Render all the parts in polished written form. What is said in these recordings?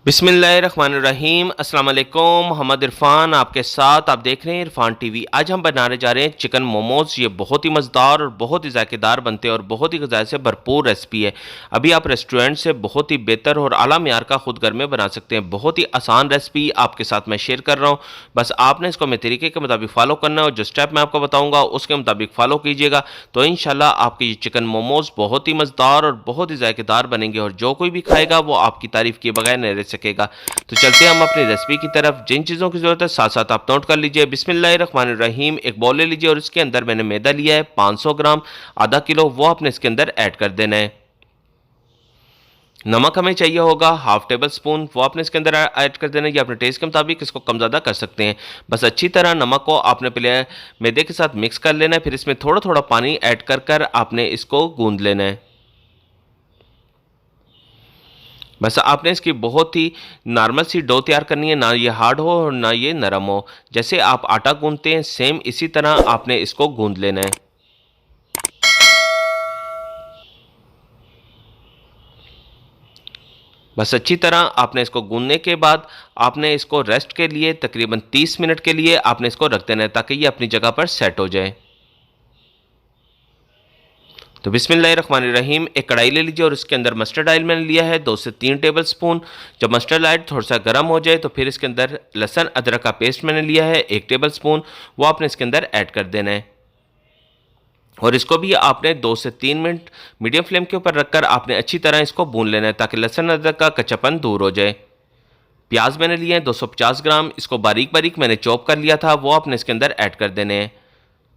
बिस्मिल्लाहिर्रहमानिर्रहीम अस्सलाम वालेकुम। मोहम्मद इरफान आपके साथ, आप देख रहे हैं इरफान टीवी। आज हम बनाने जा रहे हैं चिकन मोमोज़। ये बहुत ही मज़ेदार और बहुत ही ज़ायकेदार बनते हैं और बहुत ही ग़िज़ा से भरपूर रेसिपी है। अभी आप रेस्टोरेंट से बहुत ही बेहतर और आला मयार का खुद घर में बना सकते हैं। बहुत ही आसान रेसिपी आपके साथ मैं शेयर कर रहा हूँ। बस आपने इसको मेरे तरीके के मुताबिक फ़ॉलो करना है और जो स्टेप मैं आपको बताऊँगा उसके मुताबिक फ़ॉलो कीजिएगा, तो इंशाल्लाह आपके ये चिकन मोमोज़ बहुत ही मज़ेदार और बहुत ही ज़ायकेदार बनेंगे और जो कोई भी खाएगा वो आपकी तारीफ़ किए बगैर नहीं रह सकेगा। तो चलते हैं हम अपनी रेसिपी की तरफ। जिन चीज़ों की ज़रूरत है साथ साथ आप नोट कर लीजिए। बिस्मिल्लाहिर्रहमानिर्रहीम। एक बाउल ले लीजिए और इसके अंदर मैंने मैदा लिया है 500 ग्राम, आधा किलो, वो आपने इसके अंदर ऐड कर देना है। नमक हमें चाहिए होगा हाफ टेबल स्पून, वो आपने इसके अंदर ऐड कर देना है। ये अपने टेस्ट के मुताबिक इसको कम ज़्यादा कर सकते हैं। बस अच्छी तरह नमक को आपने पहले मैदे के साथ मिक्स कर लेना है, फिर इसमें थोड़ा थोड़ा पानी ऐड कर कर आपने इसको गूंद लेना है। बस आपने इसकी बहुत ही नॉर्मल सी डो तैयार करनी है, ना ये हार्ड हो और ना ये नरम हो। जैसे आप आटा गूंदते हैं सेम इसी तरह आपने इसको गूंद लेना है। बस अच्छी तरह आपने इसको गूंदने के बाद आपने इसको रेस्ट के लिए तकरीबन 30 मिनट के लिए आपने इसको रख देना है ताकि ये अपनी जगह पर सेट हो जाए। तो बिस्मिल्लाहिर्रहमानिर्रहीम। एक कढ़ाई ले लीजिए और इसके अंदर मस्टर्ड ऑयल मैंने लिया है 2 से 3 टेबल स्पून। जब मस्टर्ड ऑयल थोड़ा सा गर्म हो जाए तो फिर इसके अंदर लहसुन अदरक का पेस्ट मैंने लिया है 1 टेबल स्पून, वो आपने इसके अंदर ऐड कर देना है और इसको भी आपने 2 से 3 मिनट मीडियम फ्लेम के ऊपर रखकर आपने अच्छी तरह इसको भून लेना है ताकि लहसुन अदरक का कच्चापन दूर हो जाए। प्याज मैंने लिए हैं 250 ग्राम, इसको बारीक बारीक मैंने चॉप कर लिया था, वो आपने इसके अंदर ऐड कर देने हैं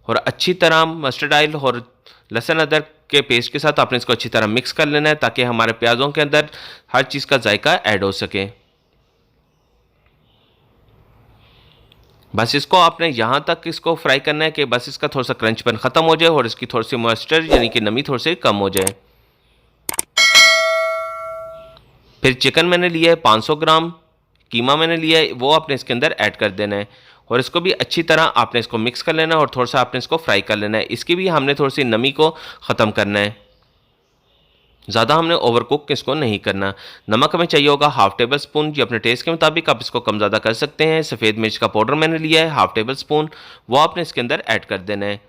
और अच्छी तरह मस्टर्ड ऑयल और लहसुन अदरक के पेस्ट के साथ आपने इसको अच्छी तरह मिक्स कर लेना है ताकि हमारे प्याज़ों के अंदर हर चीज़ का जायका ऐड हो सके। बस इसको आपने यहाँ तक इसको फ्राई करना है कि बस इसका थोड़ा सा क्रंचपन ख़त्म हो जाए और इसकी थोड़ी सी मॉइस्चर यानी कि नमी थोड़ी सी कम हो जाए। फिर चिकन मैंने लिया है 500 ग्राम, कीमा मैंने लिया है, वो आपने इसके अंदर ऐड कर देना है और इसको भी अच्छी तरह आपने इसको मिक्स कर लेना है और थोड़ा सा आपने इसको फ्राई कर लेना है। इसकी भी हमने थोड़ी सी नमी को ख़त्म करना है, ज़्यादा हमने ओवर कुक इसको नहीं करना। नमक हमें चाहिए होगा हाफ टेबल स्पून, जी अपने टेस्ट के मुताबिक आप इसको कम ज़्यादा कर सकते हैं। सफ़ेद मिर्च का पाउडर मैंने लिया है हाफ टेबल स्पून, वो आपने इसके अंदर ऐड कर देना है।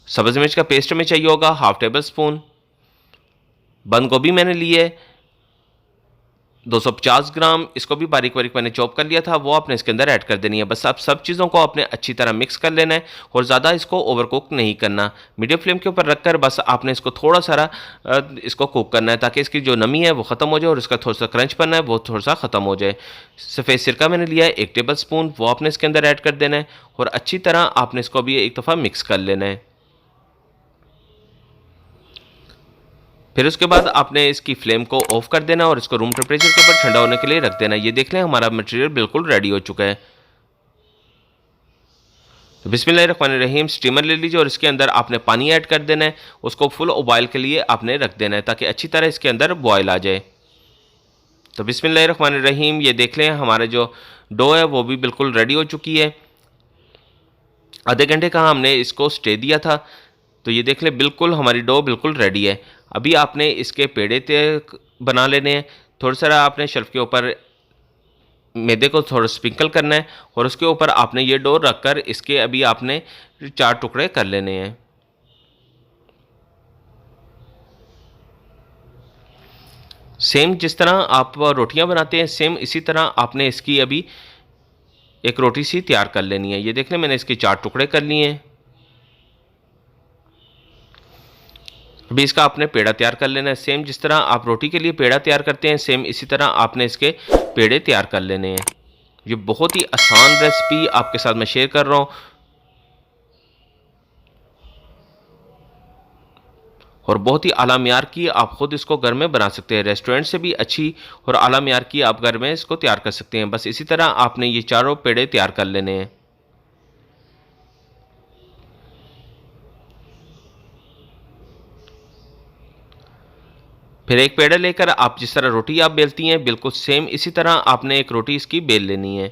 सब्ज़ मिर्च का पेस्ट हमें चाहिए होगा हाफ टेबल स्पून। बंद गोभी मैंने ली है 250 ग्राम, इसको भी बारीक बारीक मैंने चॉप कर लिया था, वो आपने इसके अंदर ऐड कर देनी है। बस आप सब चीज़ों को आपने अच्छी तरह मिक्स कर लेना है और ज़्यादा इसको ओवरकुक नहीं करना। मीडियम फ्लेम के ऊपर रखकर बस आपने इसको थोड़ा सारा इसको कुक करना है ताकि इसकी जो नमी है वो ख़त्म हो जाए और इसका थोड़ा सा क्रंचपन है वो थोड़ा सा ख़त्म हो जाए। सफ़ेद सिरका मैंने लिया है 1 टेबल स्पून, वो आपने इसके अंदर ऐड कर देना है और अच्छी तरह आपने इसको भी एक दफ़ा मिक्स कर लेना है। फिर उसके बाद आपने इसकी फ्लेम को ऑफ कर देना और इसको रूम टेम्परेचर के ऊपर ठंडा होने के लिए रख देना। ये देख लें हमारा मटेरियल बिल्कुल रेडी हो चुका है। तो बिस्मिल्लाहिर्रहमानिर्रहीम। स्टीमर ले लीजिए और इसके अंदर आपने पानी ऐड कर देना है, उसको फुल उबाइल के लिए आपने रख देना है ताकि अच्छी तरह इसके अंदर बॉयल आ जाए। तो बिस्मिल्लाहिर्रहमानिर्रहीम। ये देख लें हमारा जो डो है वो भी बिल्कुल रेडी हो चुकी है। आधे घंटे का हमने इसको स्टे दिया था, तो ये देख लें बिल्कुल हमारी डो बिल्कुल रेडी है। अभी आपने इसके पेड़े बना लेने हैं। थोड़ा सा आपने शेल्फ के ऊपर मैदे को थोड़ा स्प्रिंकल करना है और उसके ऊपर आपने ये डो रखकर इसके अभी आपने 4 टुकड़े कर लेने हैं। सेम जिस तरह आप रोटियां बनाते हैं सेम इसी तरह आपने इसकी अभी एक रोटी सी तैयार कर लेनी है। ये देख लें मैंने इसके 4 टुकड़े कर लिए हैं। अभी इसका आपने पेड़ा तैयार कर लेना है। सेम जिस तरह आप रोटी के लिए पेड़ा तैयार करते हैं सेम इसी तरह आपने इसके पेड़े तैयार कर लेने हैं। ये बहुत ही आसान रेसिपी आपके साथ मैं शेयर कर रहा हूँ और बहुत ही आला मियार की आप ख़ुद इसको घर में बना सकते हैं। रेस्टोरेंट से भी अच्छी और आला मियार की आप घर में इसको तैयार कर सकते हैं। बस इसी तरह आपने ये चारों पेड़े तैयार कर लेने हैं। फिर एक पेड़ा लेकर आप जिस तरह रोटी आप बेलती हैं बिल्कुल सेम इसी तरह आपने एक रोटी इसकी बेल लेनी है।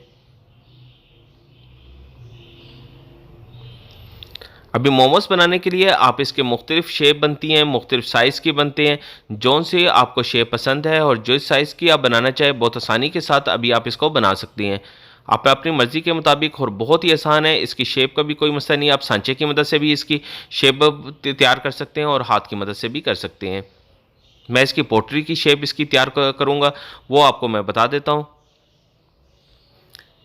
अभी मोमोस बनाने के लिए आप इसके मुख्तलिफ शेप बनती हैं, मुख्तलिफ साइज़ की बनते हैं, जौन से आपको शेप पसंद है और जिस साइज़ की आप बनाना चाहें बहुत आसानी के साथ अभी आप इसको बना सकती हैं। आप अपनी मर्ज़ी के मुताबिक, और बहुत ही आसान है, इसकी शेप का भी कोई मसला नहीं है। आप सांचे की मदद से भी इसकी शेप तैयार कर सकते हैं और हाथ की मदद से भी कर सकते हैं। मैं इसकी पोट्री की शेप इसकी तैयार करूँगा, वो आपको मैं बता देता हूँ।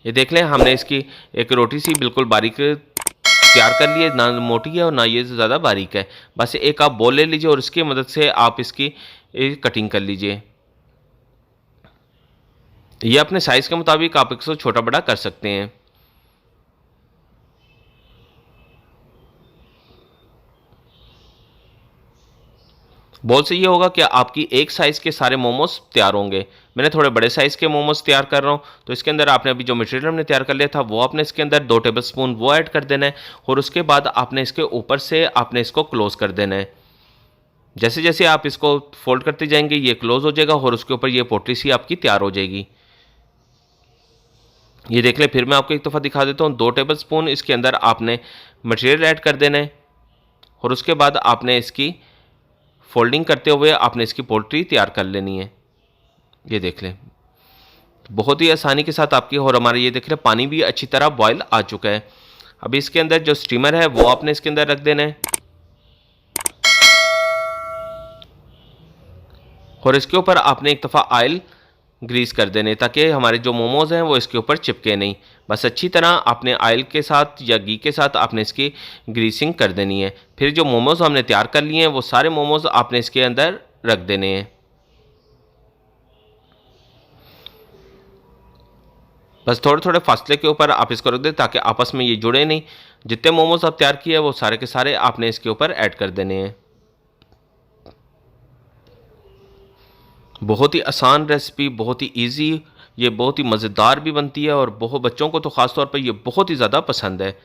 ये देख लें, हमने इसकी एक रोटी सी बिल्कुल बारीक तैयार कर लिए, ना मोटी है और ना ये ज़्यादा बारीक है। बस एक आप बॉल ले लीजिए और उसकी मदद से आप इसकी कटिंग कर लीजिए। ये अपने साइज़ के मुताबिक आप इसको छोटा बड़ा कर सकते हैं। बॉल से ये होगा कि आपकी एक साइज़ के सारे मोमोज तैयार होंगे। मैंने थोड़े बड़े साइज़ के मोमोज तैयार कर रहा हूँ, तो इसके अंदर आपने अभी जो मटेरियल हमने तैयार कर लिया था वो आपने इसके अंदर 2 टेबलस्पून वो ऐड कर देना है, और उसके बाद आपने इसके ऊपर से आपने इसको क्लोज़ कर देना है। जैसे जैसे आप इसको फोल्ड करते जाएंगे ये क्लोज़ हो जाएगा और उसके ऊपर ये पोटली सी आपकी तैयार हो जाएगी। ये देख लें, फिर मैं आपको एक दफ़ा दिखा देता हूँ। 2 टेबलस्पून इसके अंदर आपने मटेरियल ऐड कर देना है, और उसके बाद आपने इसकी फोल्डिंग करते हुए आपने इसकी पोल्ट्री तैयार कर लेनी है। ये देख लें, बहुत ही आसानी के साथ आपकी, और हमारे ये देख लें पानी भी अच्छी तरह बॉयल आ चुका है। अभी इसके अंदर जो स्टीमर है वो आपने इसके अंदर रख देना है, और इसके ऊपर आपने एक दफ़ा ऑयल ग्रीस कर देने, ताकि हमारे जो मोमोज हैं वो इसके ऊपर चिपके नहीं। बस अच्छी तरह आपने ऑयल के साथ या घी के साथ आपने इसकी ग्रीसिंग कर देनी है। फिर जो मोमोज हमने तैयार कर लिए हैं वो सारे मोमोज आपने इसके अंदर रख देने हैं। बस थोड़े थोड़े फासले के ऊपर आप इसको रख दें ताकि आपस में ये जुड़े नहीं। जितने मोमोज आप तैयार किए हैं वो सारे के सारे आपने इसके ऊपर ऐड कर देने हैं। बहुत ही आसान रेसिपी, बहुत ही इजी, ये बहुत ही मज़ेदार भी बनती है, और बहुत बच्चों को तो ख़ास तौर पर ये बहुत ही ज़्यादा पसंद है।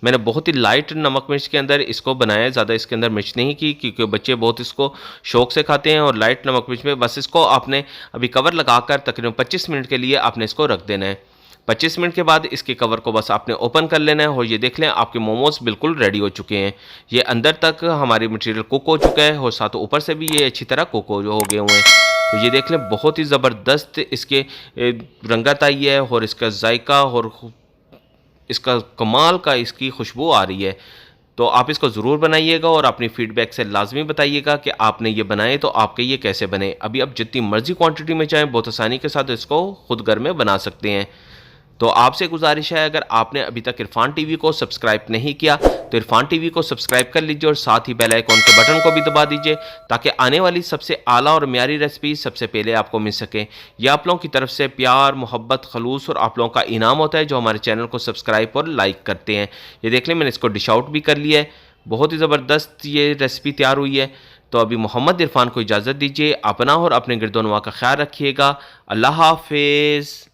मैंने बहुत ही लाइट नमक मिर्च के अंदर इसको बनाया है, ज़्यादा इसके अंदर मिर्च नहीं की, क्योंकि बच्चे बहुत इसको शौक से खाते हैं। और लाइट नमक मिर्च में बस इसको आपने अभी कवर लगाकर तकरीबन 25 मिनट के लिए आपने इसको रख देना है। 25 मिनट के बाद इसके कवर को बस आपने ओपन कर लेना है, और ये देख लें आपके मोमोज बिल्कुल रेडी हो चुके हैं। ये अंदर तक हमारी मटेरियल कुक हो चुका है, और साथ ऊपर से भी ये अच्छी तरह कुक हो गए हुए हैं। तो ये देख लें, बहुत ही ज़बरदस्त इसके रंगत आई है, और इसका जायका और इसका कमाल का इसकी खुशबू आ रही है। तो आप इसको ज़रूर बनाइएगा और अपनी फ़ीडबैक से लाजमी बताइएगा कि आपने ये बनाए तो आपके ये कैसे बने। अभी आप जितनी मर्ज़ी क्वांटिटी में चाहें बहुत आसानी के साथ इसको खुद घर में बना सकते हैं। तो आपसे गुजारिश है, अगर आपने अभी तक इरफान टीवी को सब्सक्राइब नहीं किया तो इरफान टीवी को सब्सक्राइब कर लीजिए, और साथ ही बेल आइकॉन के बटन को भी दबा दीजिए, ताकि आने वाली सबसे आला और म्यारी रेसिपी सबसे पहले आपको मिल सके। यह आप लोगों की तरफ से प्यार, मोहब्बत, खलूस और आप लोगों का इनाम होता है जो हमारे चैनल को सब्सक्राइब और लाइक करते हैं। ये देख लें, मैंने इसको डिश आउट भी कर लिया है। बहुत ही ज़बरदस्त ये रेसिपी तैयार हुई है। तो अभी मोहम्मद इरफान को इजाज़त दीजिए। अपना और अपने गिरदोनवा का ख्याल रखिएगा। अल्लाह हाफिज़।